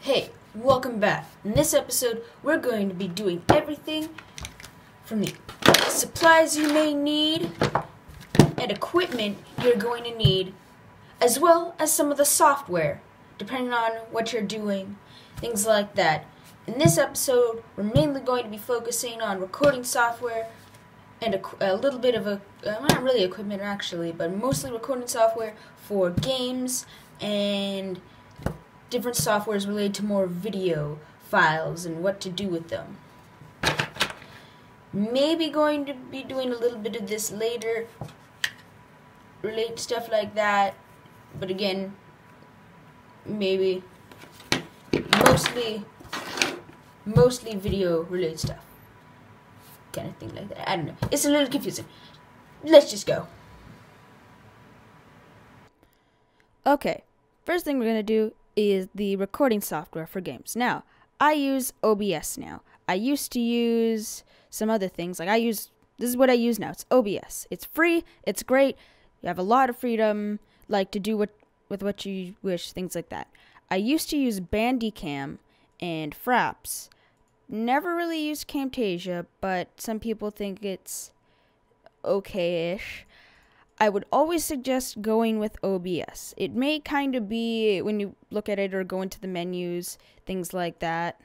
Hey, welcome back. In this episode, we're going to be doing everything from the supplies you may need and equipment you're going to need, as well as some of the software, depending on what you're doing, things like that. In this episode, we're mainly going to be focusing on recording software and a little bit of not really equipment actually, but mostly recording software for games and different softwares related to more video files and what to do with them. Maybe going to be doing a little bit of this later, relate stuff like that, but again, maybe mostly video related stuff. Kind of thing like that. I don't know. It's a little confusing. Let's just go. Okay, first thing we're going to do is the recording software for games. Now, I use OBS now. I used to use some other things. This is what I use now. It's OBS. It's free. It's great. You have a lot of freedom, to do with what you wish, things like that. I used to use Bandicam and Fraps. Never really used Camtasia, but some people think it's okay-ish. I would always suggest going with OBS. It may kind of be, when you look at it or go into the menus, things like that.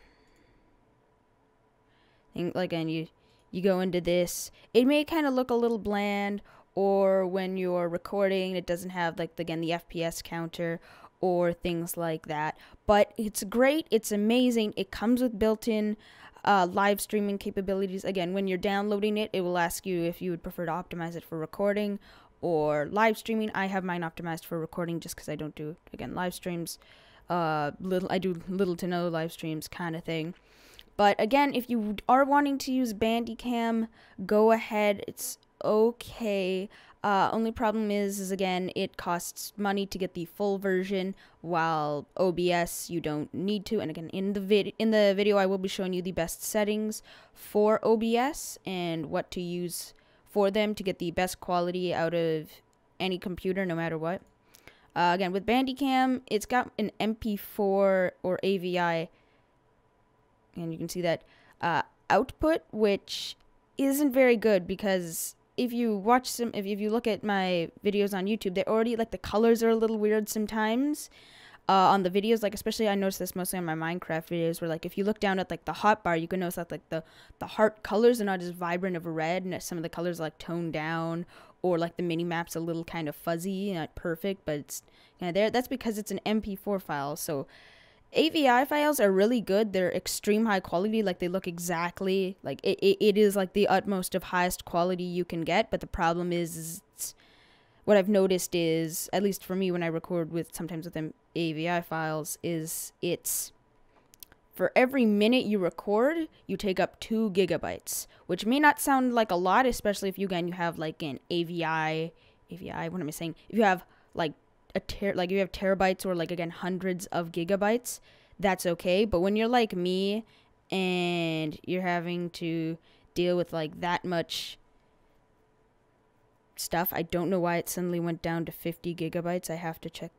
And you go into this. It may kind of look a little bland, or when you're recording, it doesn't have, the FPS counter or things like that. But it's great. It's amazing. It comes with built-in live streaming capabilities. Again, when you're downloading it, it will ask you if you would prefer to optimize it for recording or live streaming. I have mine optimized for recording just because I don't do, live streams. I do little to no live streams kind of thing. But again, if you are wanting to use Bandicam, go ahead. It's okay. Only problem is again, it costs money to get the full version, while OBS you don't need to. And again, in the video, I will be showing you the best settings for OBS and what to use for them to get the best quality out of any computer, no matter what. Again, with Bandicam, it's got an MP4 or AVI, and you can see that output, which isn't very good because if you look at my videos on YouTube, they're already, the colors are a little weird sometimes on the videos. Especially I noticed this mostly on my Minecraft videos, where, if you look down at, the hotbar, you can notice that, the heart colors are not as vibrant of a red, and some of the colors are, toned down, or, the mini-map's a little kind of fuzzy, not perfect, but it's there. That's because it's an MP4 file, so AVI files are really good. They're extreme high quality. They look exactly it is the utmost of highest quality you can get. But the problem is what I've noticed is, at least for me when I record sometimes with them AVI files, is it's for every minute you record, you take up 2 gigabytes, which may not sound like a lot, especially if you have an AVI, what am I saying? If you have if you have terabytes or hundreds of gigabytes, that's okay. But when you're like me and you're having to deal with that much stuff, I don't know why it suddenly went down to 50 gigabytes. I have to check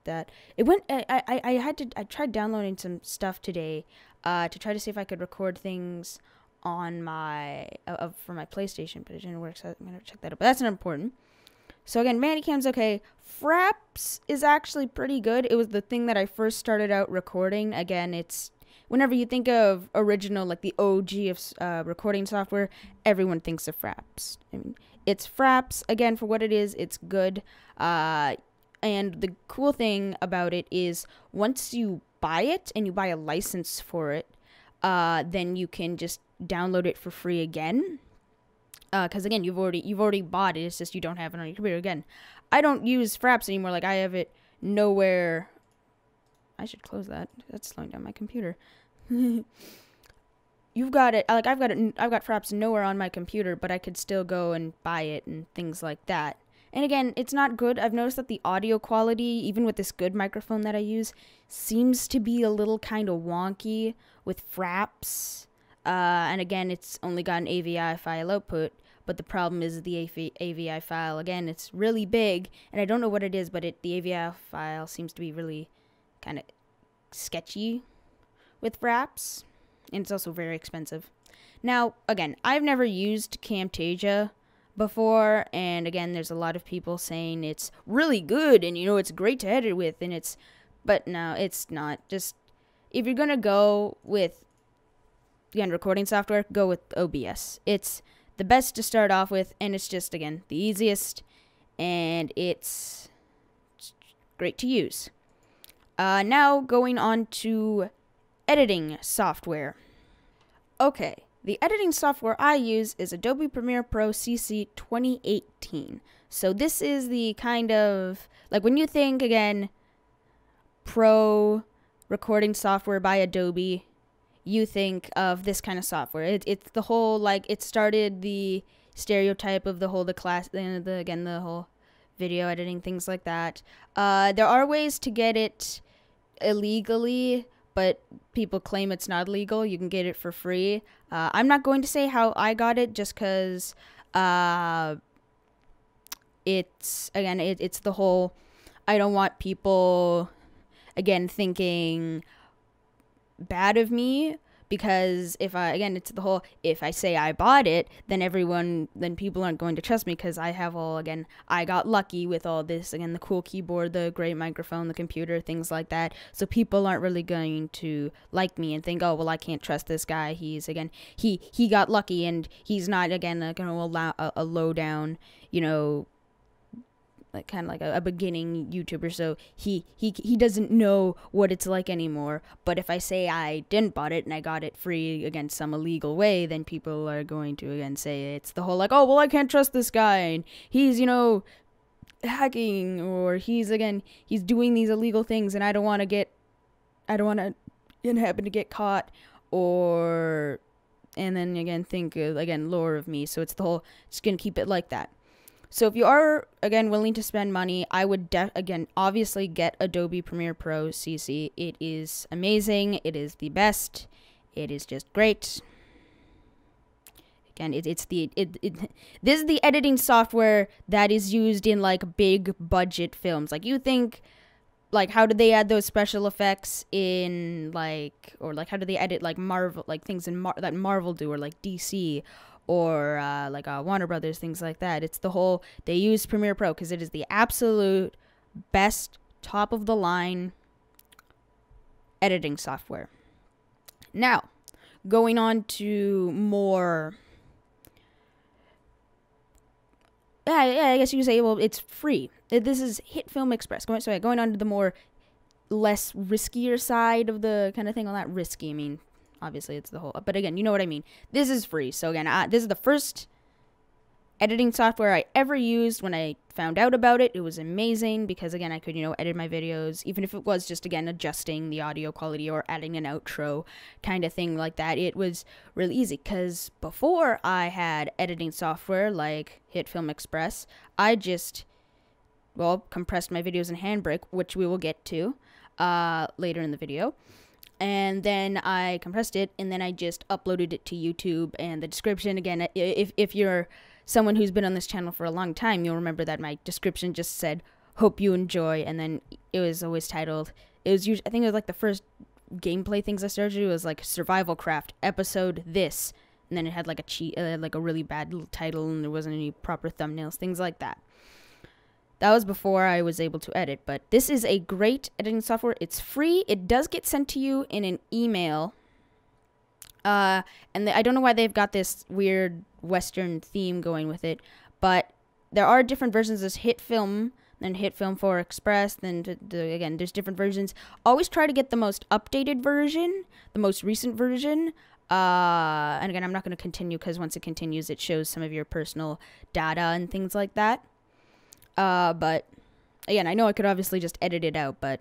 that. It went I tried downloading some stuff today to try to see if I could record things on my for my PlayStation, but it didn't work, so I'm going to check that out. But that's not important. So again, Bandicam's okay. Fraps is actually pretty good. It was the thing that I first started out recording. Again, it's whenever you think of original, the OG of recording software, everyone thinks of Fraps. It's Fraps. Again, for what it is, it's good. And the cool thing about it is once you buy it and you buy a license for it, then you can just download it for free again. Because again, you've already bought it. It's just you don't have it on your computer. Again, I don't use Fraps anymore. I have it nowhere. I should close that. That's slowing down my computer. You've got it. I've got Fraps nowhere on my computer, but I could still go and buy it and things like that. And again, it's not good. I've noticed that the audio quality, even with this good microphone that I use, seems to be a little kind of wonky with Fraps. And again, it's only got an AVI file output, but the problem is the AVI file, again, it's really big, and I don't know what it is, but the AVI file seems to be really kind of sketchy, with wraps, and it's also very expensive. Now, again, I've never used Camtasia before, and again, there's a lot of people saying it's really good and it's great to edit with, but no, it's not. Just if you're gonna go with recording software, go with OBS. It's the best to start off with, and it's just again the easiest, and it's great to use. Now going on to editing software. Okay, the editing software I use is Adobe Premiere Pro CC 2018. So this is the kind of, like when you think, again, pro recording software by Adobe, you think of this kind of software. It's the whole, like, it started the stereotype of the whole, the whole video editing, things like that. There are ways to get it illegally, but people claim it's not illegal. You can get it for free. I'm not going to say how I got it, just because it's the whole, I don't want people, again, thinking bad of me, because if I say I bought it, then people aren't going to trust me, because I got lucky with all this, again, the cool keyboard, the great microphone, the computer, things like that. So people aren't really going to like me and think, oh, well, I can't trust this guy. He got lucky, and he's not, again, going to allow a low down, like kind of like a beginning YouTuber, so he doesn't know what it's like anymore. But if I say I didn't bought it and I got it free, again, some illegal way, then people are going to, again, say it's the whole, like, oh, well, I can't trust this guy, and he's, hacking, or he's doing these illegal things, and I don't want to happen to get caught, and then, again, think, lower of me. So it's the whole, just gonna keep it like that. So if you are, again, willing to spend money, I would, obviously get Adobe Premiere Pro CC. It is amazing. It is the best. It is just great. Again, this is the editing software that is used in, like, big budget films. Like, you think, like, how do they add those special effects in, like, or, like, how do they edit, like, Marvel, like, things that Marvel do, or, like, DC, or Warner Brothers, things like that. It's the whole, they use Premiere Pro because it is the absolute best, top of the line editing software. Now, going on to more, I guess you could say, well, it's free. This is Hit Film Express. Going on to the more less riskier side of the kind of thing. Well, not risky, I mean, obviously it's the whole, but again, you know what I mean. This is free. So again, this is the first editing software I ever used. When I found out about it, it was amazing, because again, I could, edit my videos, even if it was just, again, adjusting the audio quality or adding an outro kind of thing like that. It was really easy, because before I had editing software like Hit Film Express, I just, compressed my videos in Handbrake, which we will get to later in the video. And then I compressed it, and then I just uploaded it to YouTube. And the description, again, if you're someone who's been on this channel for a long time, you'll remember that my description just said, hope you enjoy, and then it was always titled, I think it was like the first gameplay things I started, it was like Survival Craft episode this, and then it had like a really bad little title, and there wasn't any proper thumbnails, things like that. That was before I was able to edit, but this is a great editing software. It's free. It does get sent to you in an email. I don't know why they've got this weird Western theme going with it, but there are different versions. There's Hit Film, then Hit Film 4 Express, then again, there's different versions. Always try to get the most updated version, the most recent version. And again, I'm not going to continue, because once it continues, it shows some of your personal data and things like that. But again, I know I could obviously just edit it out, but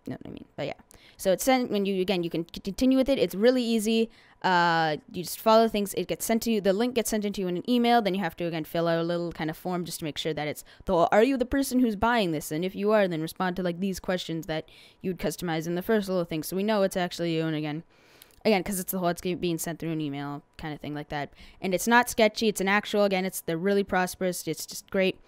you know what I mean. But yeah, so it's sent when you can continue with it. It's really easy. You just follow things. It gets sent to you. The link gets sent into you in an email. Then you have to, again, fill out a little kind of form just to make sure that it's are you the person who's buying this? And if you are, then respond to like these questions that you'd customize in the first little thing, so we know it's actually you. And again, because it's it's being sent through an email kind of thing like that. And it's not sketchy. It's an actual, again, they're really prosperous. It's just great.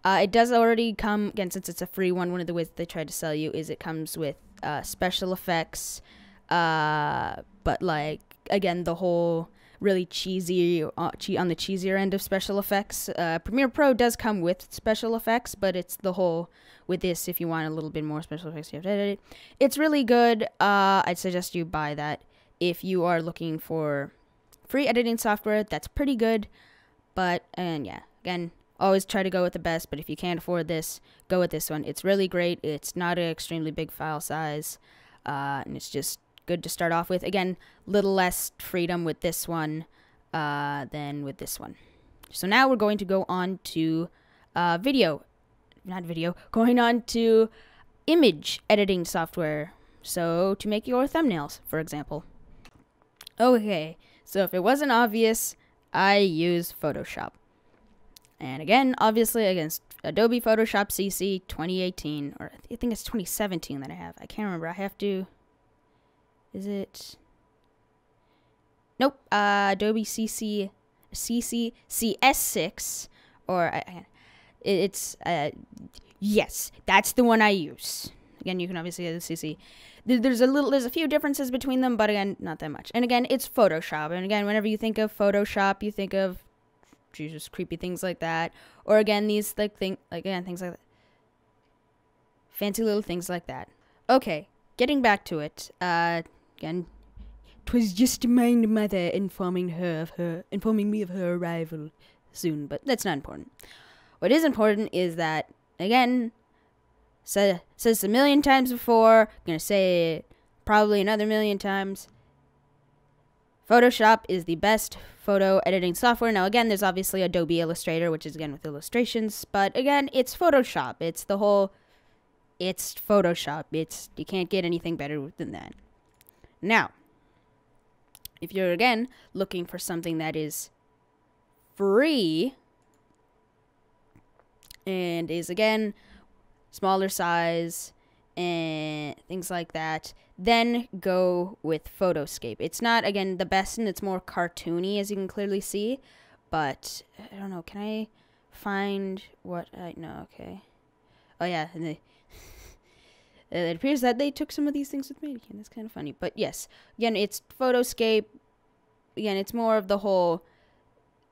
It does already come, again, since it's a free one of the ways that they try to sell you is it comes with special effects, But like, again, the whole really cheesy, on the cheesier end of special effects. Premiere Pro does come with special effects, but it's the whole, with this, if you want a little bit more special effects, you have to edit it. It's really good. I'd suggest you buy that. If you are looking for free editing software, that's pretty good. But, and yeah, again, always try to go with the best, but if you can't afford this, go with this one. It's really great. It's not an extremely big file size, and it's just good to start off with. Again, little less freedom with this one than with this one. So now we're going to go on to going on to image editing software. So to make your thumbnails, for example. Okay, so if it wasn't obvious, I use Photoshop. And again, obviously, against Adobe Photoshop CC 2018, or I think it's 2017 that I have. I can't remember. I have to... Is it? Nope. Adobe CC CS6, or it's yes, that's the one I use. Again, you can obviously get the CC. There's a few differences between them, but again, not that much. And again, it's Photoshop. And again, whenever you think of Photoshop, you think of Jesus, creepy things like that, or again, these things like that, fancy little things like that. Okay, getting back to it. Again, 'twas just my mother informing me of her arrival soon, but that's not important. What is important is that, again, says a million times before, I'm gonna say it probably another million times, Photoshop is the best photo editing software. Now, again, there's obviously Adobe Illustrator, which is, again, with illustrations, but again, it's Photoshop. It's Photoshop. You can't get anything better than that. Now, if you're, again, looking for something that is free and is, again, smaller size and things like that, then go with Photoscape. It's not, again, the best, and it's more cartoony, as you can clearly see, but I don't know, can I find what no, okay. Oh, yeah, and it appears that they took some of these things with me. That's kind of funny. But yes, again, it's Photoscape. Again, it's more of the whole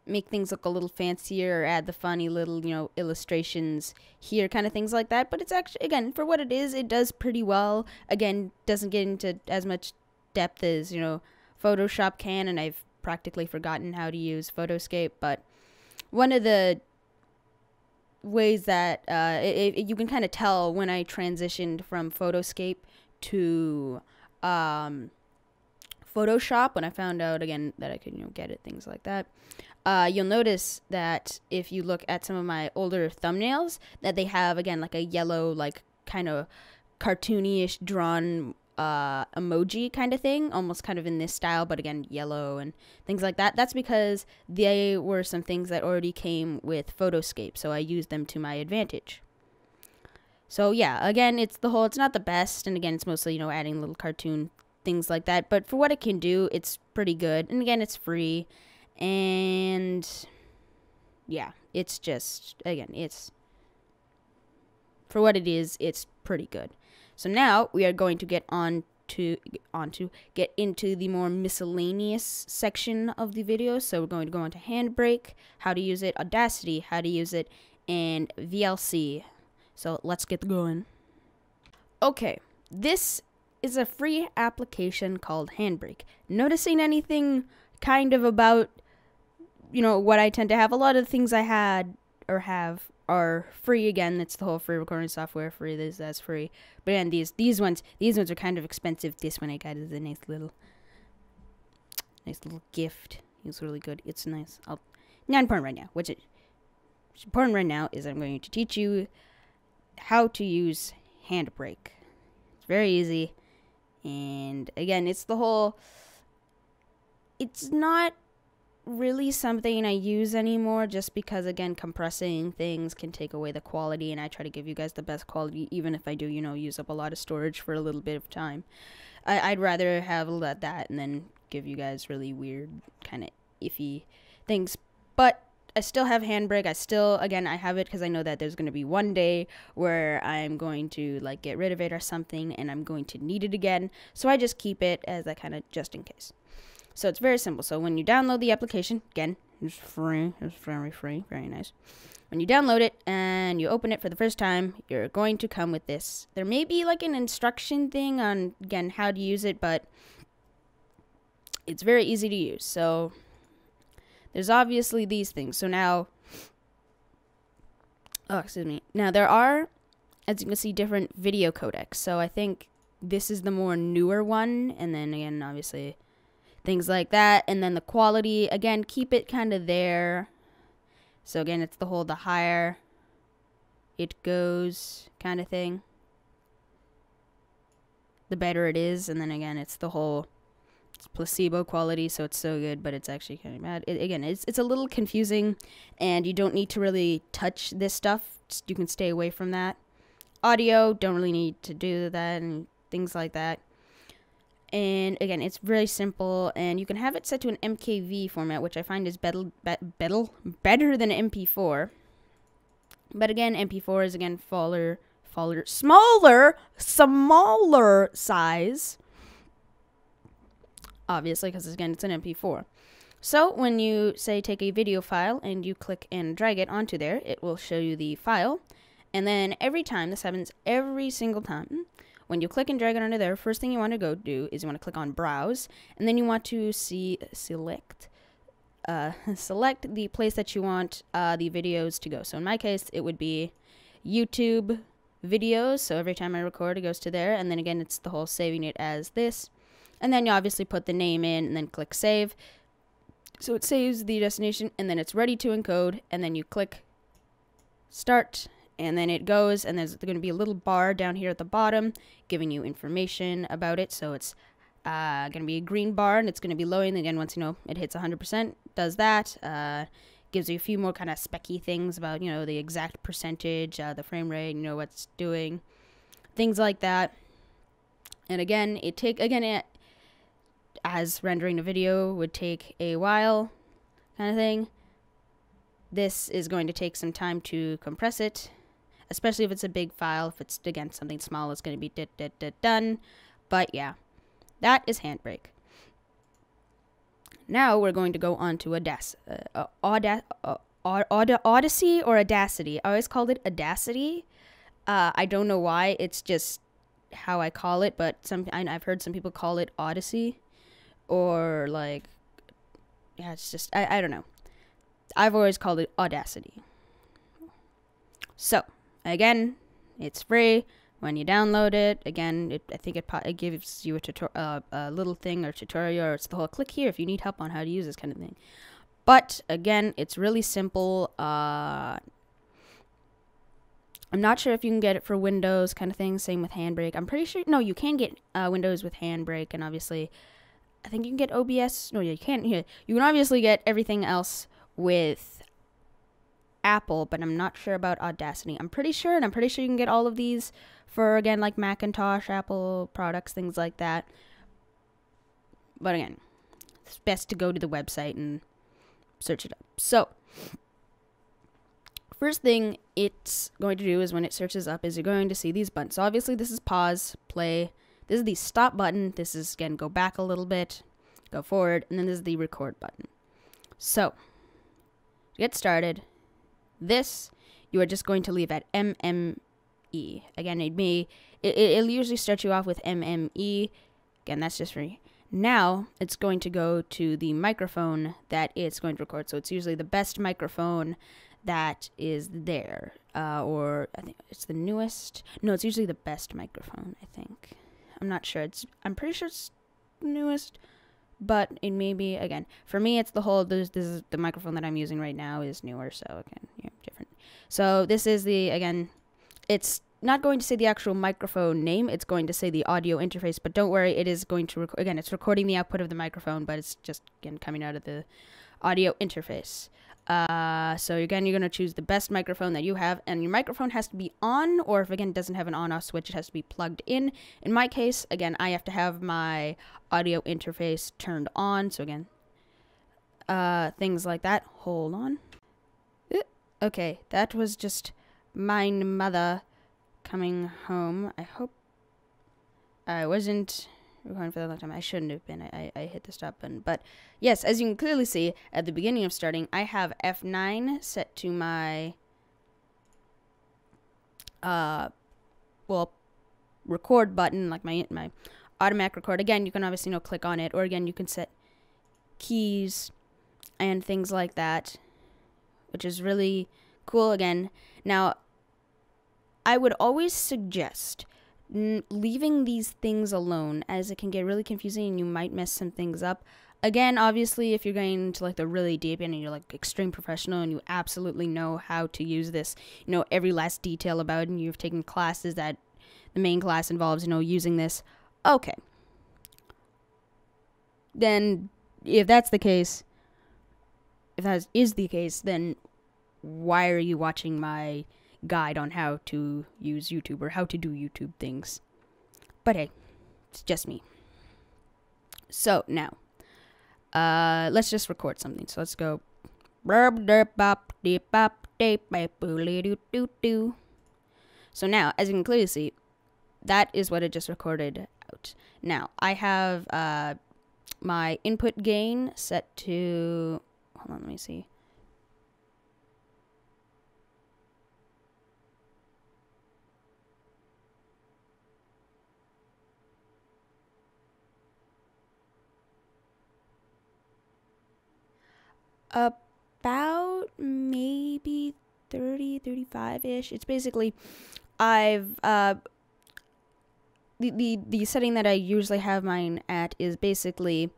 make things look a little fancier, or add the funny little, illustrations here, kind of things like that. But it's actually, again, for what it is, it does pretty well. Again, doesn't get into as much depth as, Photoshop can, and I've practically forgotten how to use Photoscape. But one of the ways that you can kind of tell when I transitioned from Photoscape to Photoshop, when I found out, again, that I could get it, things like that. You'll notice that if you look at some of my older thumbnails, that they have, again, like a yellow, like, kind of cartoony-ish drawn emoji kind of thing, almost kind of in this style, but again, yellow and things like that. That's because they were some things that already came with Photoscape, so I used them to my advantage. So yeah, again, it's not the best, and again, it's mostly, adding little cartoon things like that, but for what it can do, it's pretty good. And again, it's free, and yeah, it's just, again, it's, for what it is, it's pretty good. So now we are going to get get into the more miscellaneous section of the video. So we're going to go on to Handbrake, how to use it, Audacity, how to use it, and VLC. So let's get going. Okay, this is a free application called Handbrake. Noticing anything kind of about, what I tend to have? A lot of the things I had or have are free. Again, it's the whole free recording software, free this, that's free. But again, these ones are kind of expensive. This one I got is a nice little gift. It's really good. It's nice. Not important right now. What's important right now is I'm going to teach you how to use Handbrake. It's very easy. And again, it's not really something I use anymore, just because, again, compressing things can take away the quality, and I try to give you guys the best quality, even if I do, use up a lot of storage for a little bit of time. I'd rather have that and then give you guys really weird, kind of iffy things. But still have Handbrake. I have it because I know that there's going to be one day where I'm going to like get rid of it or something, and I'm going to need it again. So I just keep it as that kind of just in case. So it's very simple. So when you download the application, again, it's free. It's very free. Very nice. When you download it and you open it for the first time, you're going to come with this. There may be like an instruction thing on, again, how to use it, but it's very easy to use. So there's obviously these things. So now, now there are, as you can see, different video codecs. So I think this is the more newer one. And then again, obviously, things like that. And then the quality, again, keep it kind of there. So again, it's the higher it goes kind of thing, the better it is. And then again, it's it's placebo quality, so it's so good, but it's actually kind of bad. It's a little confusing, and you don't need to really touch this stuff. You can stay away from that. Audio, don't really need to do that and things like that. And again, it's very simple, and you can have it set to an MKV format, which I find is better than MP4. But again, MP4 is again smaller size, obviously, because again, it's an MP4. So when you say take a video file and you click and drag it onto there, it will show you the file. And then every time, this happens every single time, when you click and drag it onto there, first thing you want to go do is you want to click on Browse, and then you want to select the place that you want the videos to go. So in my case, it would be YouTube videos. So every time I record, it goes to there, and then again, it's the whole saving it as this. And then you obviously put the name in, and then click Save. So it saves the destination, and then it's ready to encode, and then you click Start. And then it goes, and there's going to be a little bar down here at the bottom giving you information about it. So it's going to be a green bar, and it's going to be loading. Again, once it hits 100%, does that. Gives you a few more kind of specky things about, the exact percentage, the frame rate, what it's doing, things like that. And again, as rendering a video would take a while, kind of thing. This is going to take some time to compress it. Especially if it's a big file. If it's, again, something small, it's going to be done. But yeah, that is Handbrake. Now we're going to go on to Odyssey or Audacity. I always called it Audacity. I don't know why. It's just how I call it. But I've heard some people call it Odyssey. Or like, yeah, it's just, I don't know. I've always called it Audacity. So, again, it's free. When you download it, again, I think it gives you a little thing or tutorial, or it's the whole click here if you need help on how to use this kind of thing. But again, it's really simple. I'm not sure if you can get it for Windows kind of thing. Same with Handbrake. I'm pretty sure. No, you can get Windows with Handbrake, and obviously, I think you can get OBS. No, you can't. You can obviously get everything else with Apple, but I'm not sure about Audacity. I'm pretty sure you can get all of these for, again, like Macintosh, Apple products, things like that. But again, it's best to go to the website and search it up. So, first thing it's going to do is when it searches up is you're going to see these buttons. So obviously this is pause, play. This is the stop button. This is, again, go back a little bit, go forward, and then this is the record button. So, to get started, this, you are just going to leave at MME. Again, it'll usually start you off with MME. Again, that's just free. Now, it's going to go to the microphone that it's going to record. So it's usually the best microphone that is there. Or I think it's the newest. No, it's usually the best microphone, I think. I'm not sure. I'm pretty sure it's the newest. But it may be, again, for me, it's this is the microphone that I'm using right now is newer, so again, different. So this is again, it's not going to say the actual microphone name, it's going to say the audio interface, but don't worry, it is going to, again, it's recording the output of the microphone, but it's just, again, coming out of the audio interface. So again, you're going to choose the best microphone that you have, and your microphone has to be on, or if again it doesn't have an on-off switch, it has to be plugged in. In my case, again, I have to have my audio interface turned on. So again, things like that. Hold on. Okay, that was just my mother coming home. I hope I wasn't recording for that long time. I shouldn't have been. I hit the stop button. But yes, as you can clearly see at the beginning of starting, I have F9 set to my record button, like my automatic record. Again, you can obviously click on it, or again you can set keys and things like that, which is really cool. Again, now I would always suggest leaving these things alone, as it can get really confusing and you might mess some things up. Again, obviously, if you're going into like the really deep end and you're like extreme professional and you absolutely know how to use this, every last detail about it, and you've taken classes that the main class involves, using this, okay. Then, if that's the case, if that is the case, then why are you watching my guide on how to use YouTube or how to do YouTube things? But hey, it's just me. So now, let's just record something. So let's go. So now, as you can clearly see, that is what it just recorded out. Now, I have my input gain set to, hold on, let me see. About maybe 30, 35-ish. It's basically, I've, the setting that I usually have mine at is basically,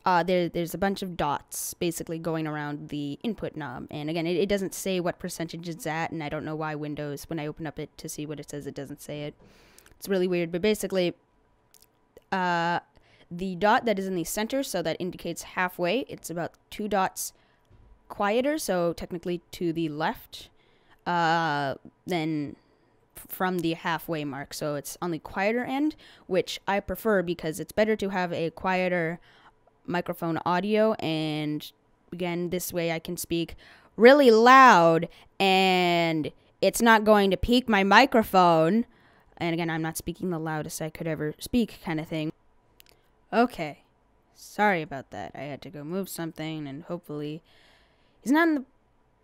there's a bunch of dots basically going around the input knob. And again, it doesn't say what percentage it's at, and I don't know why Windows, when I open up it to see what it says, it doesn't say it. It's really weird, but basically, the dot that is in the center, so that indicates halfway, it's about 2 dots quieter, so technically to the left, than from the halfway mark. So it's on the quieter end, which I prefer because it's better to have a quieter microphone audio, and again, this way I can speak really loud and it's not going to peak my microphone. And again, I'm not speaking the loudest I could ever speak, kind of thing. Okay, sorry about that. I had to go move something, and hopefully he's not in the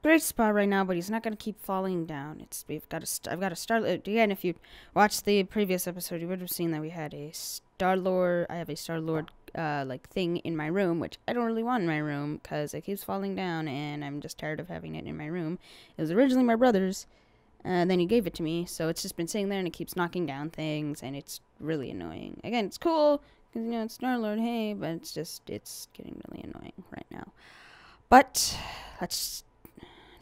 great spot right now, but he's not going to keep falling down. I've got to start again. If you watched the previous episode, you would have seen that we had a Star-Lord. I have a Star-Lord like thing in my room, which I don't really want in my room because it keeps falling down, and I'm just tired of having it in my room. It was originally my brother's, and then he gave it to me, so it's just been sitting there and it keeps knocking down things, and it's really annoying. Again, it's cool because it's Star-Lord, hey, but it's getting really annoying right now. But let's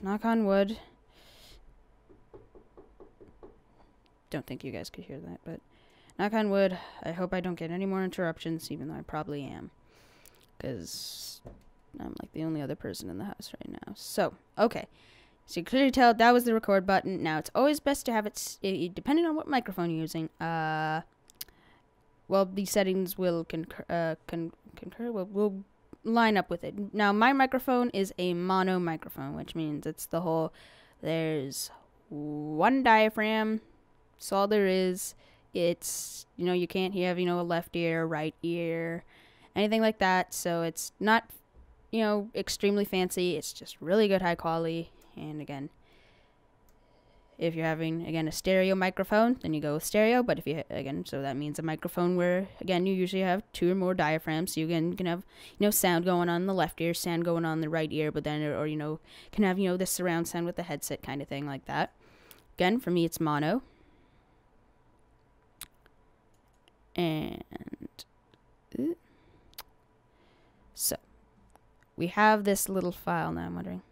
knock on wood. Don't think you guys could hear that, but knock on wood. I hope I don't get any more interruptions, even though I probably am, because I'm like the only other person in the house right now. So, okay. So you can clearly tell that was the record button. Now, it's always best to have it, depending on what microphone you're using, well, these settings will concur, will line up with it. Now, my microphone is a mono microphone, which means it's the whole, there's one diaphragm, that's all there is. It's, you can't have, a left ear, right ear, anything like that. So it's not, extremely fancy. It's just really good high quality. And again, if you're having, again, a stereo microphone, then you go with stereo. But if you, again, so that means a microphone where, again, you usually have 2 or more diaphragms. So you can have, sound going on the left ear, sound going on the right ear, but then, or can have, the surround sound with the headset kind of thing like that. Again, for me, it's mono. And so we have this little file now. I'm wondering.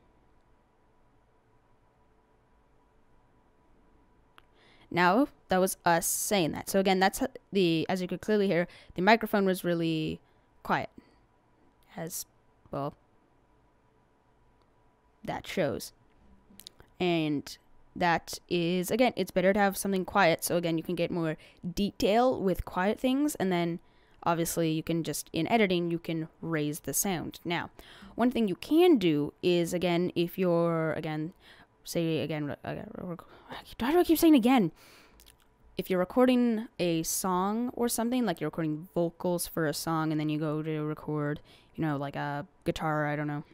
Now, that was us saying that. So again, that's as you could clearly hear, the microphone was really quiet. As, well, that shows. And that is, again, it's better to have something quiet. So again, you can get more detail with quiet things. And then obviously you can just, in editing, you can raise the sound. Now, one thing you can do is, again, if you're, again, say again, why do I keep saying again? If you're recording a song or something, like you're recording vocals for a song and then you go to record, you know, like a guitar, I don't know,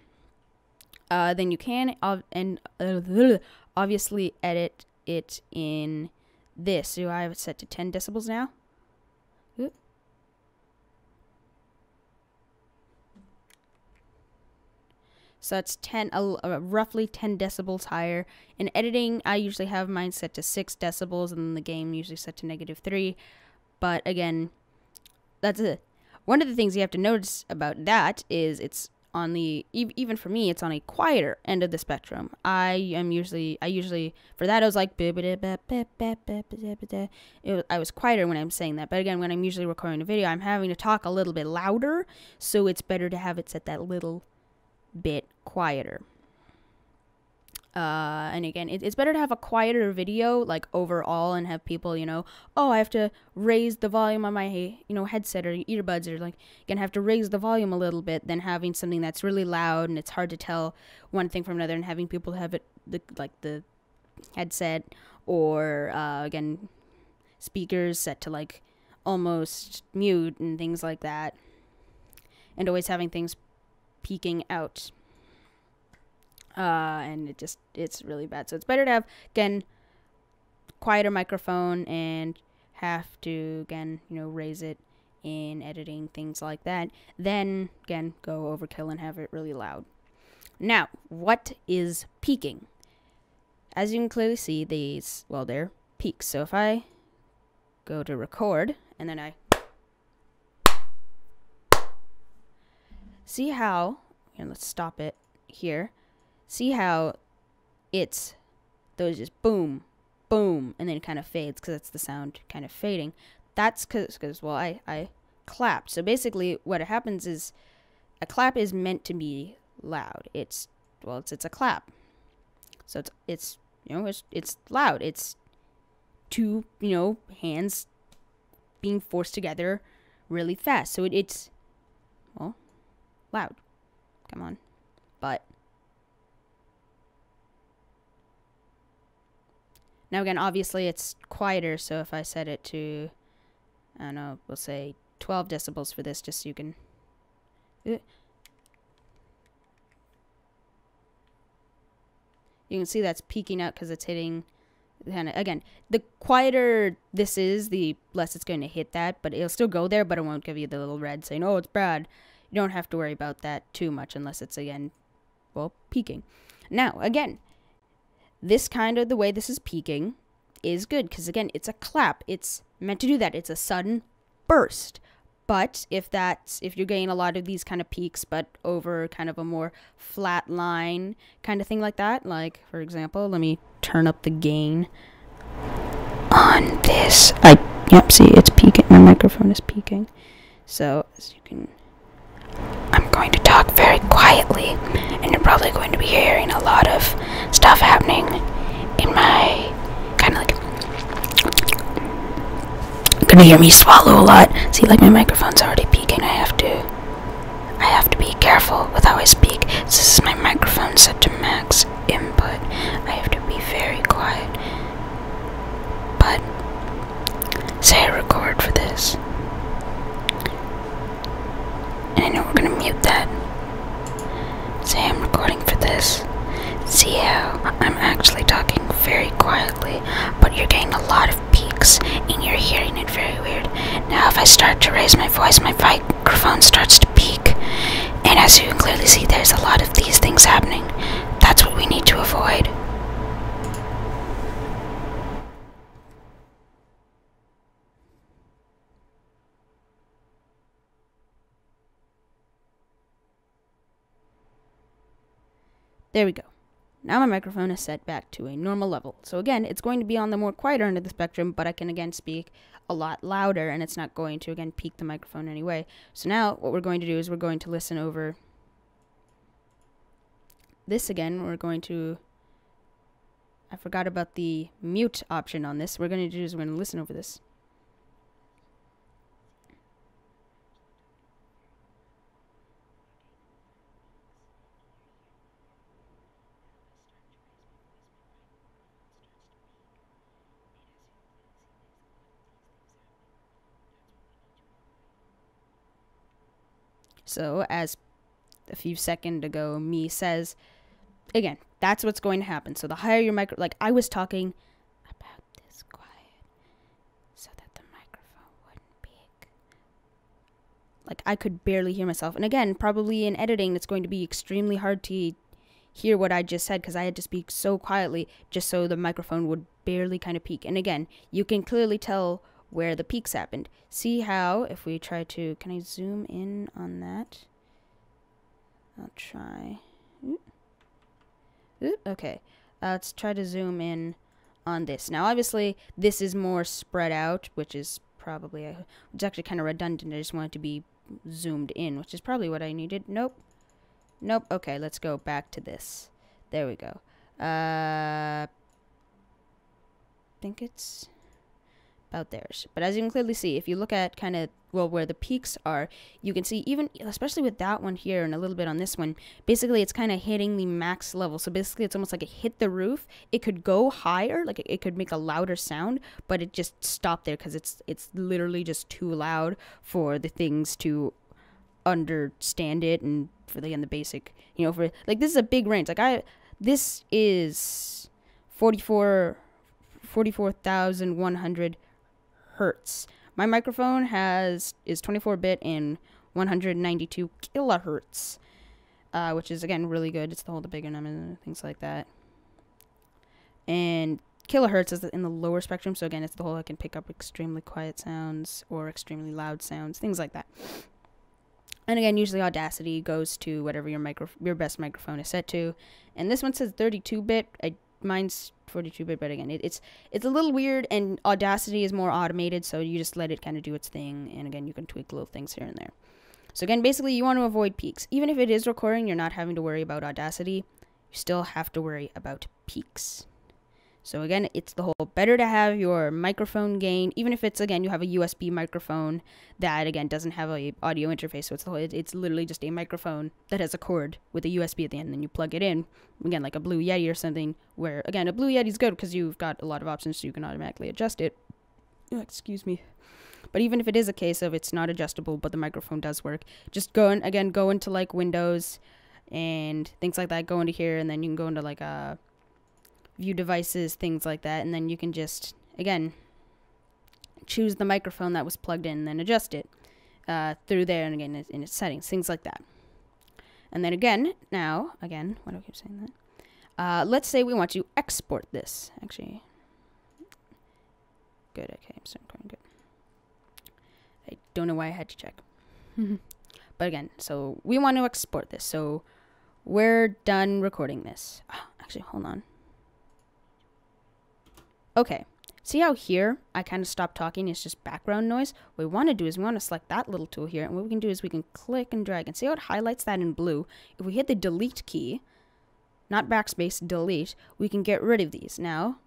then you can obviously edit it in this. So I have it set to 10 decibels now. So it's roughly 10 decibels higher. In editing, I usually have mine set to 6 decibels, and then the game usually set to -3. But again, that's it. One of the things you have to notice about that is it's on the, even for me, it's on a quieter end of the spectrum. I usually, for that, I was like, I was quieter when I'm saying that. But again, when I'm usually recording a video, I'm having to talk a little bit louder, so it's better to have it set that little bit quieter. And again, it's better to have a quieter video, like, overall, and have people, you know, oh, I have to raise the volume on my, you know, headset or earbuds, or, like, again, have to raise the volume a little bit, than having something that's really loud and it's hard to tell one thing from another, and having people have it, like the headset or, again, speakers set to, like, almost mute and things like that, and always having things peeking out. And it's really bad. So it's better to have, again, quieter microphone, and have to, again, you know, raise it in editing, things like that. Then, again, go overkill and have it really loud. Now, what is peaking? As you can clearly see, these, well, they're peaks. So if I go to record, and then I see how, and let's stop it here. See how it's, those just boom, boom, and then it kind of fades, because that's the sound kind of fading. That's because, well, I clapped. So basically what happens is, a clap is meant to be loud. It's a clap. So it's you know, it's loud. It's two, you know, hands being forced together really fast. So it's, well, loud. Come on. But now, again, obviously it's quieter, so if I set it to, I don't know, we'll say 12 decibels for this, just so you can, you can see that's peaking out because it's hitting, kind of, again, the quieter this is, the less it's going to hit that, but it'll still go there, but it won't give you the little red saying, oh, it's bad. You don't have to worry about that too much unless it's, again, well, peaking. Now, again, this kind of, the way this is peaking is good, because, again, it's a clap. It's meant to do that. It's a sudden burst. But if you're getting a lot of these kind of peaks, but over kind of a more flat line kind of thing like that, like, for example, let me turn up the gain on this. Yep, see, it's peaking. My microphone is peaking. So, as you can, I'm going to talk very quietly, and you're probably going to be hearing a lot of stuff happening in my, kind of like, you're gonna hear me swallow a lot. See, like, my microphone's already peaking. I have to be careful with how I speak. This is my microphone set to max input. I have to be very quiet. But say I record for this, and I know we're gonna mute that. Say I'm recording for this. See how I'm actually talking very quietly, but you're getting a lot of peaks, and you're hearing it very weird. Now if I start to raise my voice, my microphone starts to peak, and as you can clearly see, there's a lot of these things happening. That's what we need to avoid. There we go. Now my microphone is set back to a normal level. So again, it's going to be on the more quieter end of the spectrum, but I can again speak a lot louder, and it's not going to again peak the microphone anyway. So now what we're going to do is we're going to listen over this again. We're going to, I forgot about the mute option on this. We're going to do is we're going to listen over this. So as a few seconds ago me says, again, that's what's going to happen. So the higher your micro, like I was talking about this quiet so that the microphone wouldn't peak. Like I could barely hear myself. And again, probably in editing, it's going to be extremely hard to hear what I just said because I had to speak so quietly just so the microphone would barely kind of peak. And again, you can clearly tell where the peaks happened. See how, if we try to, can I zoom in on that? I'll try. Okay, let's try to zoom in on this. Now, obviously, this is more spread out, which is probably, it's actually kind of redundant. I just want it to be zoomed in, which is probably what I needed. Nope. Okay, let's go back to this. There we go. I think it's about there. But as you can clearly see, if you look at kind of, well, where the peaks are, you can see even, especially with that one here and a little bit on this one, basically it's kind of hitting the max level. So basically it's almost like it hit the roof. It could go higher, like it could make a louder sound, but it just stopped there because it's literally just too loud for the things to understand it, and for the basic, you know, for like this is a big range. Like this is 44,100 hertz. My microphone is 24-bit and 192 kilohertz, which is again really good. It's the whole bigger number and things like that. And kilohertz is in the lower spectrum, so again, it's the whole I can pick up extremely quiet sounds or extremely loud sounds, things like that. And again, usually Audacity goes to whatever your best microphone is set to. And this one says 32-bit. Mine's 42-bit, but again, it's a little weird, and Audacity is more automated, so you just let it kind of do its thing, and again, you can tweak little things here and there. So again, basically, you want to avoid peaks. Even if it is recording, you're not having to worry about Audacity. You still have to worry about peaks. So again, it's the whole better to have your microphone gain, even if it's, again, you have a USB microphone that, again, doesn't have a audio interface. So it's literally just a microphone that has a cord with a USB at the end, and you plug it in, again, like a Blue Yeti or something, where, again, a Blue Yeti is good because you've got a lot of options, so you can automatically adjust it. Excuse me. But even if it is a case of it's not adjustable, but the microphone does work, just go into like Windows and things like that, go into here, and then you can go into like view devices, things like that, and then you can just, again, choose the microphone that was plugged in and then adjust it through there, and again, in its settings, things like that. And then again, why do I keep saying that? Let's say we want to export this. Actually, good, okay, I'm starting recording, good. I don't know why I had to check. But again, so we want to export this, so we're done recording this. Oh, actually, hold on. Okay, see how here I kind of stopped talking, it's just background noise? What we want to do is we want to select that little tool here, and what we can do is we can click and drag, and see how it highlights that in blue? If we hit the delete key, not backspace, delete, we can get rid of these. Now,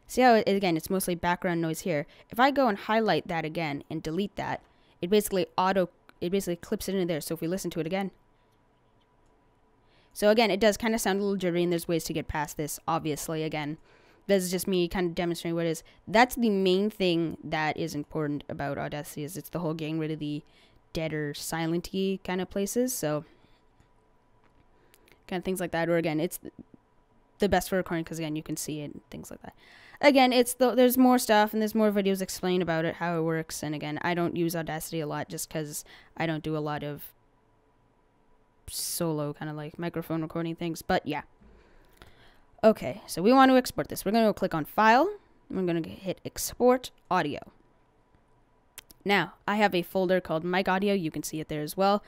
see how, again, it's mostly background noise here. If I go and highlight that again and delete that, it basically clips it into there, so if we listen to it again, so again, it does kind of sound a little jittery, and there's ways to get past this, obviously. Again, this is just me kind of demonstrating what it is. That's the main thing that is important about Audacity, is it's the whole getting rid of the dead or silent-y kind of places. So kind of things like that. Or again, it's the best for recording because, again, you can see it and things like that. Again, there's more stuff, and there's more videos explain about it, how it works. And again, I don't use Audacity a lot just because I don't do a lot of solo kind of like microphone recording things, but yeah. Okay, so we want to export this. We're going to click on File. We're going to hit Export Audio. Now, I have a folder called Mic Audio. You can see it there as well.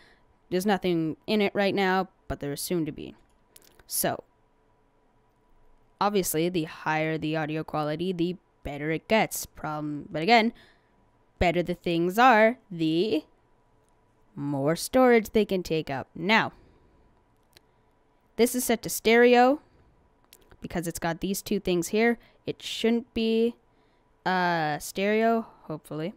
There's nothing in it right now, but there is soon to be. So, obviously, the higher the audio quality, the better it gets. But again, better the things are, the more storage they can take up. Now, this is set to stereo because it's got these two things here. It shouldn't be stereo, hopefully,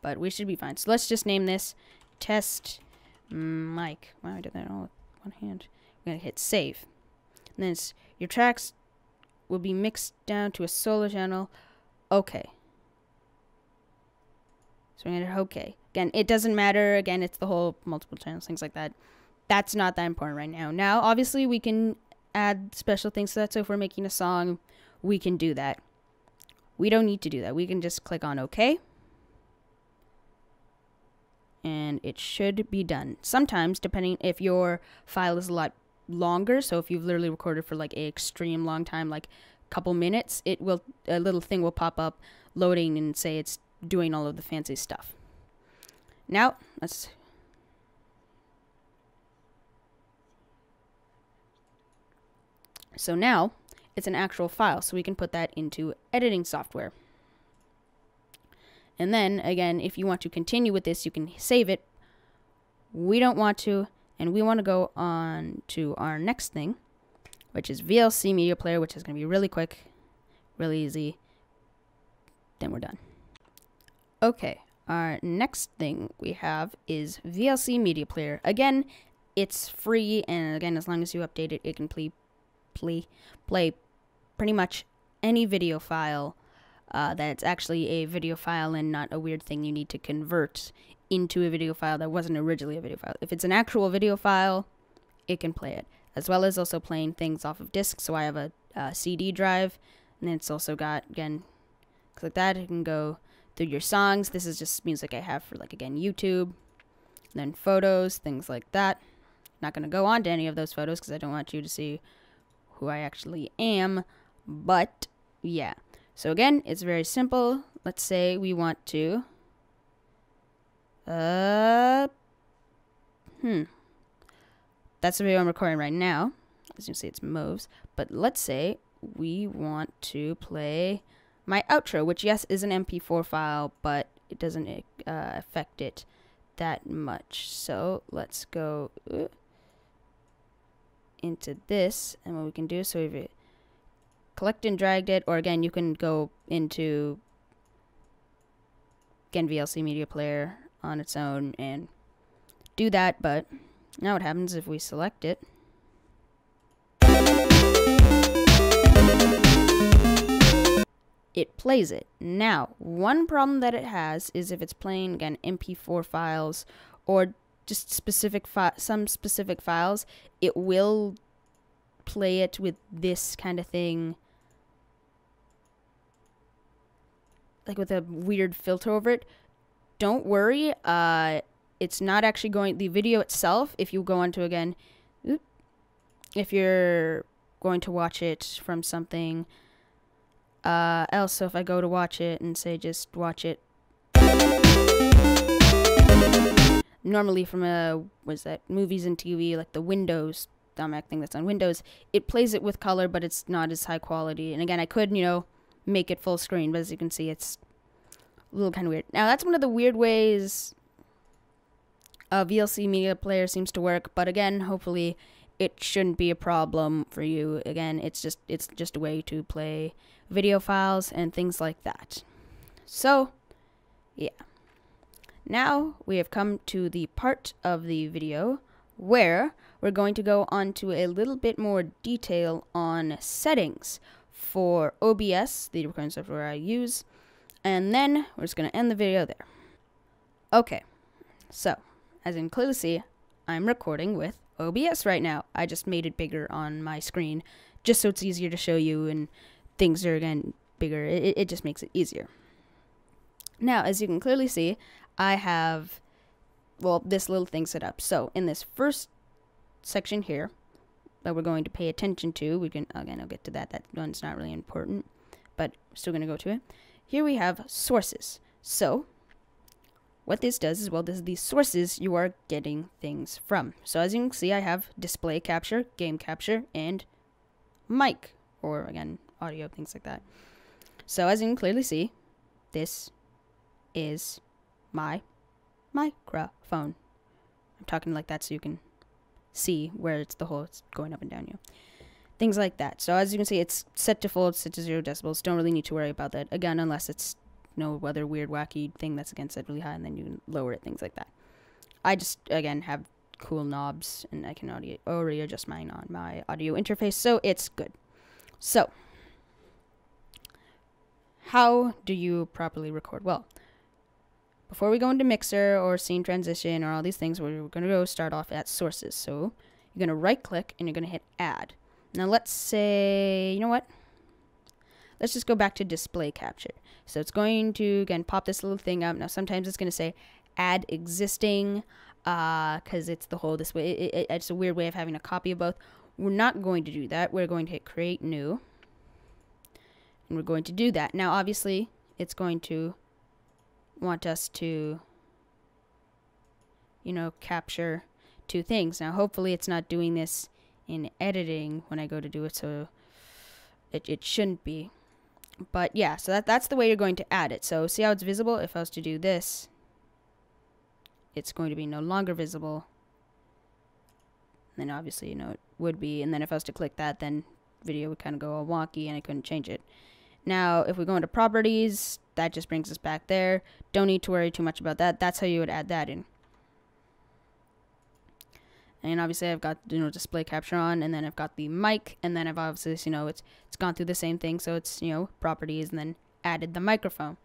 but we should be fine. So let's just name this test mic. Wow, I did that all with one hand. We're gonna hit save, and then your tracks will be mixed down to a solo channel. Okay. So we're going to hit OK. Again, it doesn't matter. Again, it's the whole multiple channels, things like that. That's not that important right now. Now, obviously, we can add special things to that. So if we're making a song, we can do that. We don't need to do that. We can just click on OK. And it should be done. Sometimes, depending if your file is a lot longer, so if you've literally recorded for like an extreme long time, like a couple minutes, a little thing will pop up loading and say it's doing all of the fancy stuff. Now, so now it's an actual file, so we can put that into editing software. And then, again, if you want to continue with this, you can save it. We don't want to, and we want to go on to our next thing, which is VLC Media Player, which is going to be really quick, really easy. Then we're done. Okay, our next thing we have is VLC Media Player. Again, it's free, and again, as long as you update it, it can play pretty much any video file that's actually a video file and not a weird thing you need to convert into a video file that wasn't originally a video file. If it's an actual video file, it can play it, as well as also playing things off of disk. So I have a CD drive, and then it's also got, again, click that, it can go through your songs. This is just music I have for, like, again, YouTube, and then photos, things like that. Not going to go on to any of those photos because I don't want you to see who I actually am, but yeah. So again, it's very simple. Let's say we want to that's the video I'm recording right now. As you can see, it's moves. But let's say we want to play my outro, which, yes, is an MP4 file, but it doesn't affect it that much. So let's go into this, and what we can do, so we've collect and dragged it, or again, you can go into, again, VLC Media Player on its own and do that. But now what happens if we select it? It plays it. Now, one problem that it has is if it's playing, again, MP4 files or just some specific files, it will play it with this kind of thing, like with a weird filter over it. Don't worry, it's not actually going, the video itself, if you go onto, again, if you're going to watch it from something else, so if I go to watch it and say just watch it, normally from movies and TV, like the Windows Domac thing that's on Windows, it plays it with color, but it's not as high quality. And again, I could, make it full screen, but as you can see, it's a little kind of weird. Now, that's one of the weird ways a VLC Media Player seems to work, but again, hopefully it shouldn't be a problem for you. Again, it's just a way to play video files and things like that. So, yeah. Now we have come to the part of the video where we're going to go on to a little bit more detail on settings for OBS, the recording software I use, and then we're just going to end the video there. Okay, so as you can clearly see, I'm recording with OBS right now. I just made it bigger on my screen just so it's easier to show you, and things are, again, bigger. It just makes it easier. Now, as you can clearly see, I have, this little thing set up. So in this first section here that we're going to pay attention to, we can, again, I'll get to that. That one's not really important, but we're still going to go to it. Here we have sources. So what this does is, this is the sources you are getting things from. So as you can see, I have display capture, game capture, and mic, or again, audio, things like that. So as you can clearly see, this is my microphone. I'm talking like that so you can see where it's going up and down, things like that. So as you can see, it's set to full, it's set to 0 decibels. Don't really need to worry about that, again, unless it's no other weird wacky thing that's, again, set really high, and then you can lower it, things like that. I just, again, have cool knobs, and I can already adjust mine on my audio interface, so it's good. So how do you properly record? Well, before we go into mixer or scene transition or all these things, we're going to go start off at sources. So you're going to right click and you're going to hit add. Now let's say, you know what? Let's just go back to display capture. So it's going to, again, pop this little thing up. Now sometimes it's going to say add existing, because it's the whole this way. It's a weird way of having a copy of both. We're not going to do that. We're going to hit create new. And we're going to do that. Now obviously it's going to want us to, you know, capture two things. Now hopefully it's not doing this in editing when I go to do it, so it shouldn't be. But yeah, so that's the way you're going to add it. So see how it's visible? If I was to do this, it's going to be no longer visible. Then obviously, you know, it would be. And then if I was to click that, then video would kind of go all wonky and I couldn't change it. Now, if we go into properties, that just brings us back there. Don't need to worry too much about that. That's how you would add that in. And obviously I've got, you know, display capture on, and then I've got the mic, and then I've obviously, you know, it's gone through the same thing. So it's, you know, properties, and then added the microphone.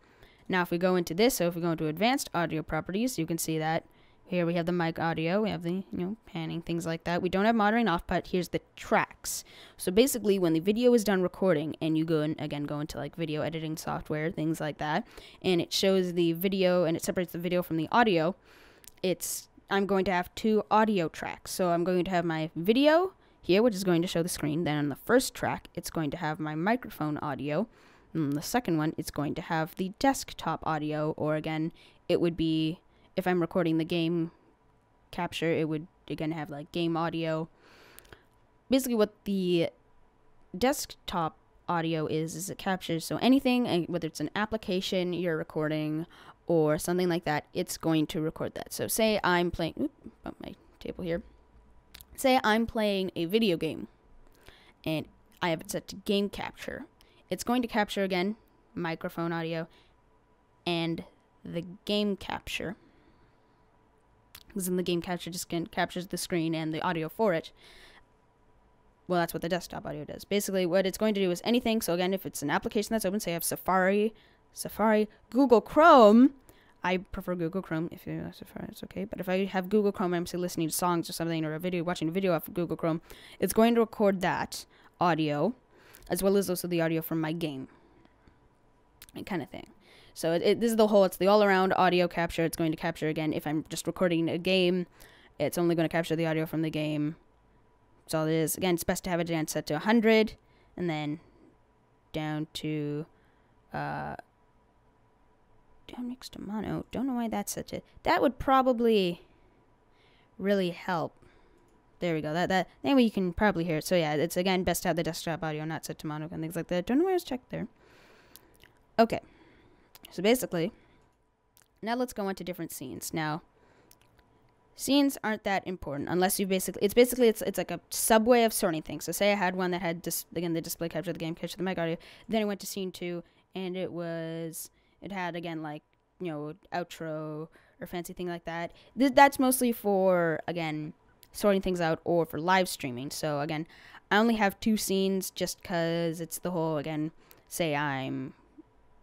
Now if we go into this, so if we go into advanced audio properties, you can see that here we have the mic audio, we have the, you know, panning, things like that. We don't have monitoring off, but here's the tracks. So basically when the video is done recording and you go and again go into like video editing software, things like that, and it shows the video and it separates the video from the audio, I'm going to have two audio tracks. So I'm going to have my video here, which is going to show the screen. Then on the first track, it's going to have my microphone audio. And the second one, it's going to have the desktop audio, or again, it would be, if I'm recording the game capture, it would again have like game audio. Basically what the desktop audio is it captures, so anything, whether it's an application you're recording or something like that, it's going to record that. So say I'm playing, bump my table here. Say I'm playing a video game and I have it set to game capture. It's going to capture again microphone audio and the game capture. Because in the game capture just captures the screen and the audio for it. Well, that's what the desktop audio does. Basically, what it's going to do is anything. So again, if it's an application that's open, say I have Safari, Google Chrome. I prefer Google Chrome. If you have Safari, it's okay. But if I have Google Chrome, I'm say listening to songs or something, or watching a video off of Google Chrome, it's going to record that audio, as well as also the audio from my game, kind of thing. So this is the whole. It's the all-around audio capture. It's going to capture again. If I'm just recording a game, it's only going to capture the audio from the game. That's all it is. Again, it's best to have it down set to 100, and then down to down next to mono. Don't know why that's such a. That would probably really help. There we go. That anyway, you can probably hear it. So yeah, it's again best to have the desktop audio not set to mono and things like that. Don't know why I was checked there. Okay, so basically, now let's go on to different scenes. Now, scenes aren't that important unless you it's like a subway of sorting things. So say I had one that had again the display capture, the game capture, the mic audio. Then I went to scene 2, and it had again like, you know, outro or fancy thing like that. That's mostly for again sorting things out or for live streaming. So again, I only have 2 scenes just because it's the whole, again, say I'm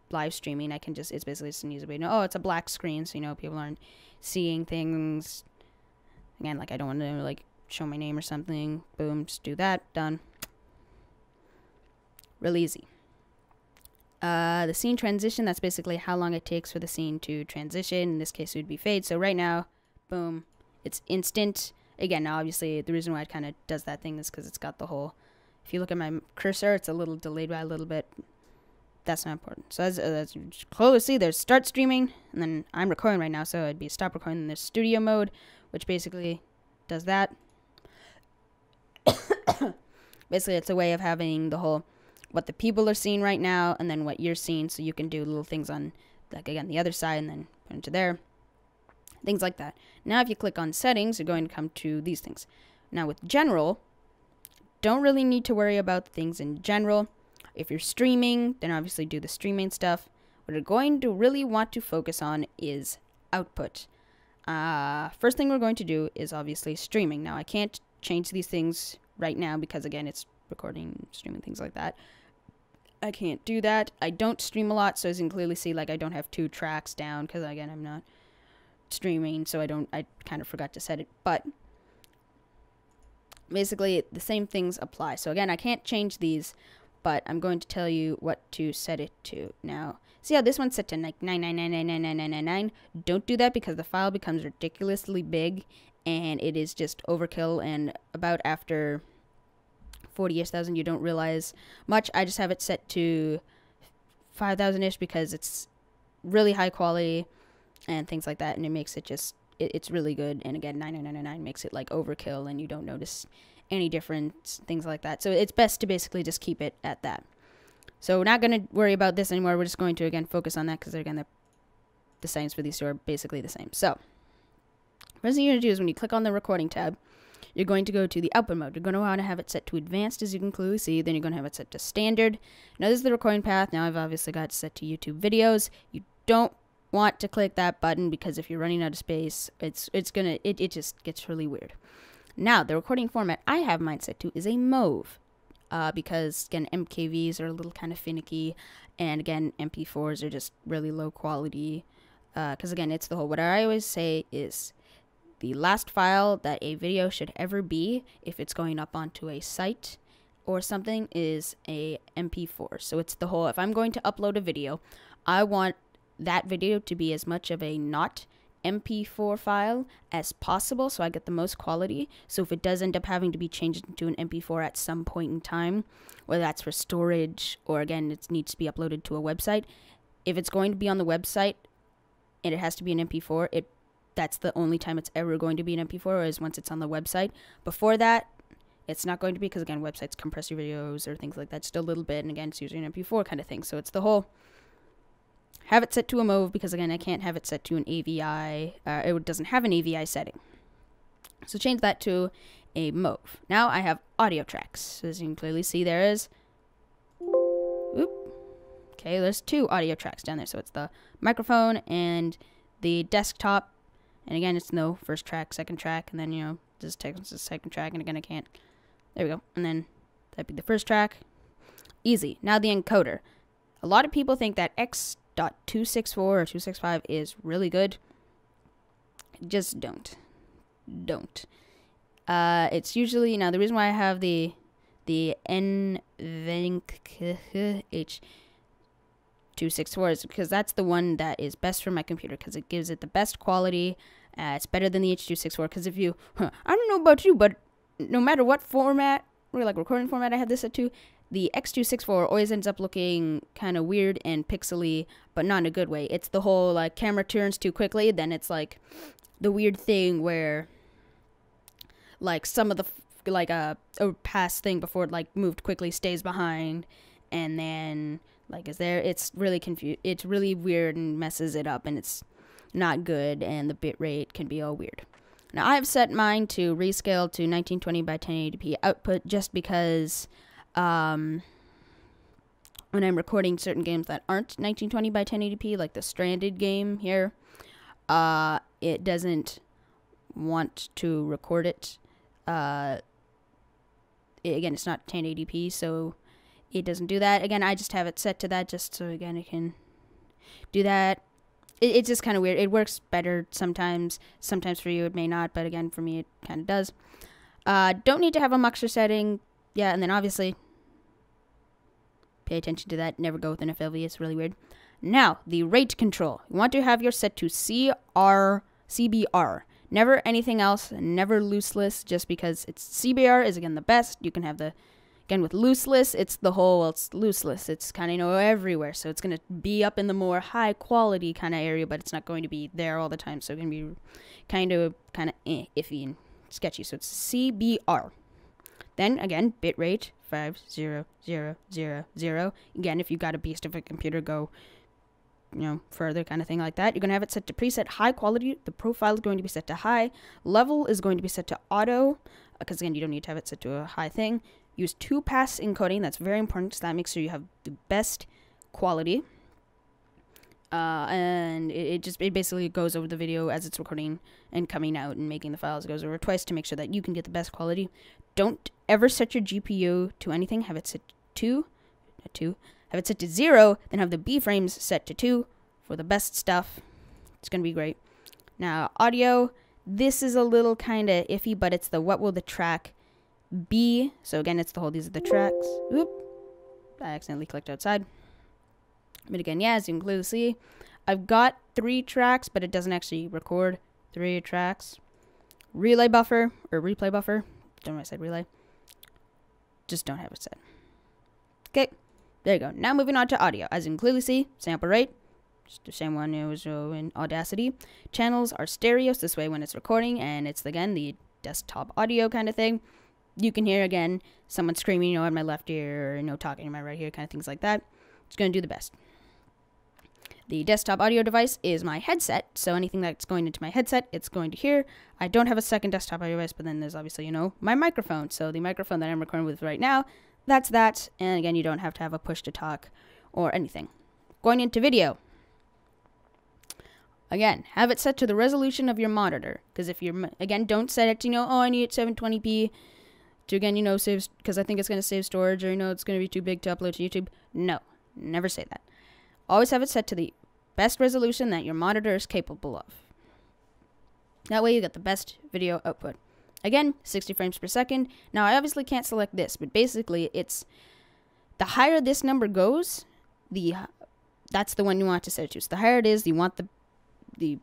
live streaming, I can just, it's basically just an easy way to know, oh, it's a black screen, so you know people aren't seeing things. Again, like I don't want to like show my name or something. Boom, just do that, done. Real easy. The scene transition, that's basically how long it takes for the scene to transition. In this case, it would be fade. So right now, boom, it's instant. Again, now obviously the reason why it kind of does that thing is because it's got the whole, if you look at my cursor, it's a little delayed by a little bit. That's not important. So as you clearly see, there's start streaming, and then I'm recording right now, so it'd be stop recording. And there's studio mode, which basically does that. Basically, it's a way of having the whole, what the people are seeing right now, and then what you're seeing, so you can do little things on, like again, the other side, and then put into there. Things like that. Now, if you click on settings, you're going to come to these things. Now, with general, don't really need to worry about things in general. If you're streaming, then obviously do the streaming stuff. What you're going to really want to focus on is output. First thing we're going to do is obviously streaming. Now, I can't change these things right now because, again, it's recording, streaming, things like that. I can't do that. I don't stream a lot, so as you can clearly see, like, I don't have 2 tracks down, because, again, I'm not streaming, so I kind of forgot to set it, but basically, the same things apply. So, again, I can't change these, but I'm going to tell you what to set it to. Now, see how this one's set to like 999999999? Don't do that because the file becomes ridiculously big, and it is just overkill, and about after 40,000 you don't realize much. I just have it set to 5,000-ish because it's really high quality and things like that, and it makes it just, it's really good. And again, 9999 makes it like overkill, and you don't notice any difference, things like that. So it's best to basically just keep it at that. So we're not going to worry about this anymore. We're just going to, again, focus on that because, again, the settings for these two are basically the same. So first thing you're going to do is when you click on the recording tab, you're going to go to the output mode. You're going to want to have it set to advanced, as you can clearly see. Then you're going to have it set to standard. Now, this is the recording path. Now, I've obviously got it set to YouTube videos. You don't want to click that button because if you're running out of space, it just gets really weird. Now, the recording format I have mine set to is a MOV. Because, again, MKVs are a little kind of finicky, and, again, MP4s are just really low quality, because, again, it's the whole, what I always say is the last file that a video should ever be, if it's going up onto a site or something, is a MP4. So it's the whole, if I'm going to upload a video, I want that video to be as much of a not MP4 file as possible, so I get the most quality. So if it does end up having to be changed into an MP4 at some point in time, whether that's for storage or, again, it needs to be uploaded to a website, if it's going to be on the website and it has to be an MP4, that's the only time it's ever going to be an MP4, is once it's on the website. Before that, it's not going to be, because, again, websites compress your videos or things like that just a little bit, and, again, it's usually an MP4 kind of thing. So it's the whole, have it set to a MOV, because, again, I can't have it set to an AVI. It doesn't have an AVI setting. So change that to a MOV. Now I have audio tracks. So as you can clearly see, there is, okay, there's 2 audio tracks down there. So it's the microphone and the desktop. And again, it's no first track, second track, and then, you know, this text is the second track, and again, I can't. There we go. And then that'd be the first track. Easy. Now the encoder. A lot of people think that X.264 or 265 is really good. Just don't. It's usually, now the reason why I have the Venkman427's is because that's the one that is best for my computer, because it gives it the best quality. It's better than the H.264, because if you, I don't know about you, but no matter what format, or like recording format I have this set to, the X.264 always ends up looking kind of weird and pixely, but not in a good way. It's the whole, like, camera turns too quickly, then it's like the weird thing where, like, some of the, like, a past thing before it, like, moved quickly stays behind, and then, like, it's really it's really weird and messes it up, and it's not good, and the bitrate can be all weird. Now, I've set mine to rescale to 1920 by 1080p output just because when I'm recording certain games that aren't 1920 by 1080p, like the Stranded game here, it doesn't want to record it. Again, it's not 1080p, so it doesn't do that. Again, I just have it set to that just so, again, it can do that. It's just kind of weird. It works better sometimes. Sometimes for you it may not, but again, for me it kind of does. Don't need to have a muxer setting. Yeah, and then obviously pay attention to that. Never go with an FLV. It's really weird. Now, the rate control. You want to have yours set to CBR. Never anything else. Never looseless, just because it's CBR is, again, the best. You can have the, again, with looseless, it's the whole, well, it's looseless. It's kind of, you know, everywhere. So it's going to be up in the more high quality kind of area, but it's not going to be there all the time. So it's going to be kind of iffy and sketchy. So it's CBR. Then, again, bitrate 50000. Again, if you've got a beast of a computer, go, you know, further kind of thing like that. You're going to have it set to preset high quality. The profile is going to be set to high. Level is going to be set to auto, because, again, you don't need to have it set to a high thing. Use 2-pass encoding. That's very important, because that makes sure you have the best quality. And it basically goes over the video as it's recording and coming out and making the files. It goes over twice to make sure that you can get the best quality. Don't ever set your GPU to anything. Have it set to Have it set to 0, then have the B frames set to 2 for the best stuff. It's going to be great. Now, audio, this is a little kind of iffy, but it's the what will the track be. So again, it's the whole, these are the tracks. Oop, I accidentally clicked outside. But again, yeah, as you can clearly see, I've got 3 tracks, but it doesn't actually record 3 tracks. Relay buffer, or replay buffer. Don't know why I said relay. Just don't have it set. Okay, there you go. Now moving on to audio. As you can clearly see, sample rate, just the same one it was in Audacity. Channels are stereo, so this way when it's recording, and it's, again, the desktop audio kind of thing, you can hear, again, someone screaming, in my left ear, or, talking in my right ear, kind of things like that. It's going to do the best. The desktop audio device is my headset, so anything that's going into my headset, it's going to hear. I don't have a second desktop audio device, but then there's obviously, my microphone. So the microphone that I'm recording with right now, that's that. And again, you don't have to have a push to talk or anything. Going into video. Again, have it set to the resolution of your monitor. Because if you're, again, don't set it to, I need 720p to, again, save, because I think it's going to save storage, or, it's going to be too big to upload to YouTube. No, never say that. Always have it set to the best resolution that your monitor is capable of. That way you get the best video output. Again, 60 frames per second. Now, I obviously can't select this, but basically it's the higher this number goes, that's the one you want to set it to. So the higher it is, you want the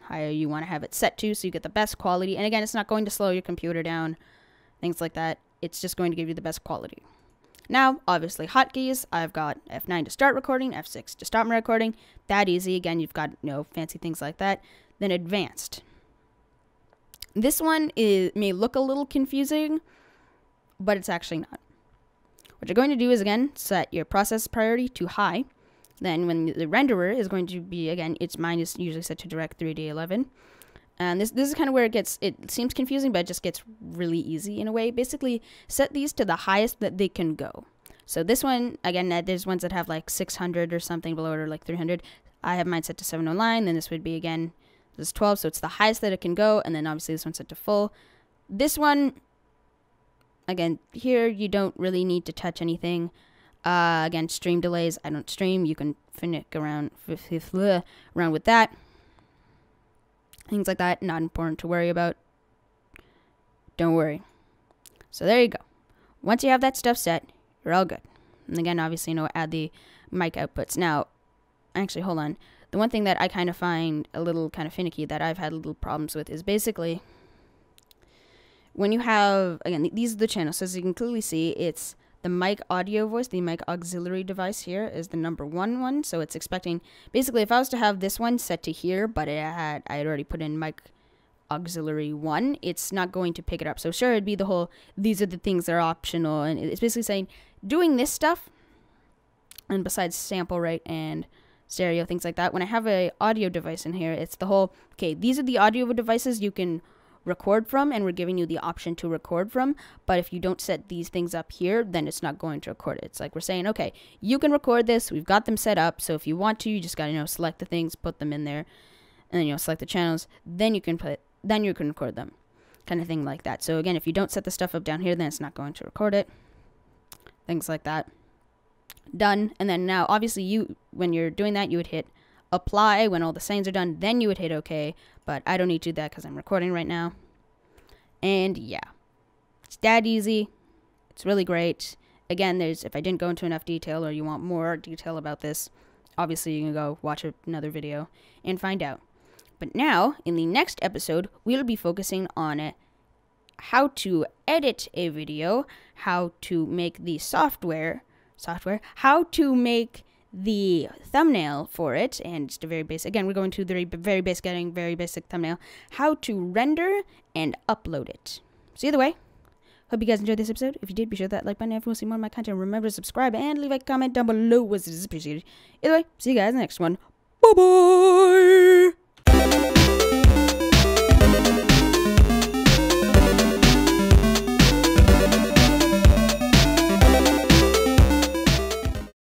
higher you want to have it set to, so you get the best quality. And again, it's not going to slow your computer down, things like that. It's just going to give you the best quality. Now, obviously, hotkeys. I've got F9 to start recording, F6 to stop my recording. That easy. Again, you've got fancy things like that. Then advanced. This one may look a little confusing, but it's actually not. What you're going to do is, again, set your process priority to high. Then when the renderer is going to be, again, mine is usually set to direct 3D 11. And this is kind of where it seems confusing, but it just gets really easy in a way. Basically, set these to the highest that they can go. So this one, again, there's ones that have like 600 or something below it, or like 300. I have mine set to 709. Then this would be, again, this is 12, so it's the highest that it can go. And then obviously this one's set to full. This one, again, here you don't really need to touch anything. Again, stream delays. I don't stream. You can finick around with that. Things like that, not important to worry about. Don't worry. So there you go. Once you have that stuff set, you're all good. And again, obviously, add the mic outputs. Now, actually, hold on. The one thing that I kind of find a little kind of finicky that I've had little problems with is basically when you have, again, these are the channels. So as you can clearly see, it's the mic audio voice, the mic auxiliary device here is the number 1 one. So it's expecting, basically, if I was to have this one set to here, but I had already put in mic auxiliary 1, it's not going to pick it up. So sure, it'd be the whole, these are the things that are optional. And it's basically saying, doing this stuff, and besides sample rate and stereo, things like that, when I have a audio device in here, it's the whole, okay, these are the audio devices you can record from, and we're giving you the option to record from, but if you don't set these things up here, then it's not going to record it. It's like we're saying, okay, you can record this, we've got them set up, so if you want to, you just gotta select the things, put them in there, and then select the channels, then you can record them, kind of thing like that. So again, if you don't set the stuff up down here, then it's not going to record it, things like that. Done. And then now obviously when you're doing that, you would hit apply when all the settings are done, then you would hit OK, but I don't need to do that because I'm recording right now. And yeah, it's that easy. It's really great. Again, if I didn't go into enough detail, or you want more detail about this, obviously you can go watch another video and find out. But now, in the next episode, we'll be focusing on how to edit a video, how to make the software, how to make the thumbnail for it, and just a very basic, again, we're going to the very basic editing, very basic thumbnail, how to render and upload it. So either way, hope you guys enjoyed this episode. If you did, be sure to hit that like button. If you want to see more of my content, remember to subscribe and leave a comment down below. Was appreciated. Either way, see you guys in the next one. Bye bye.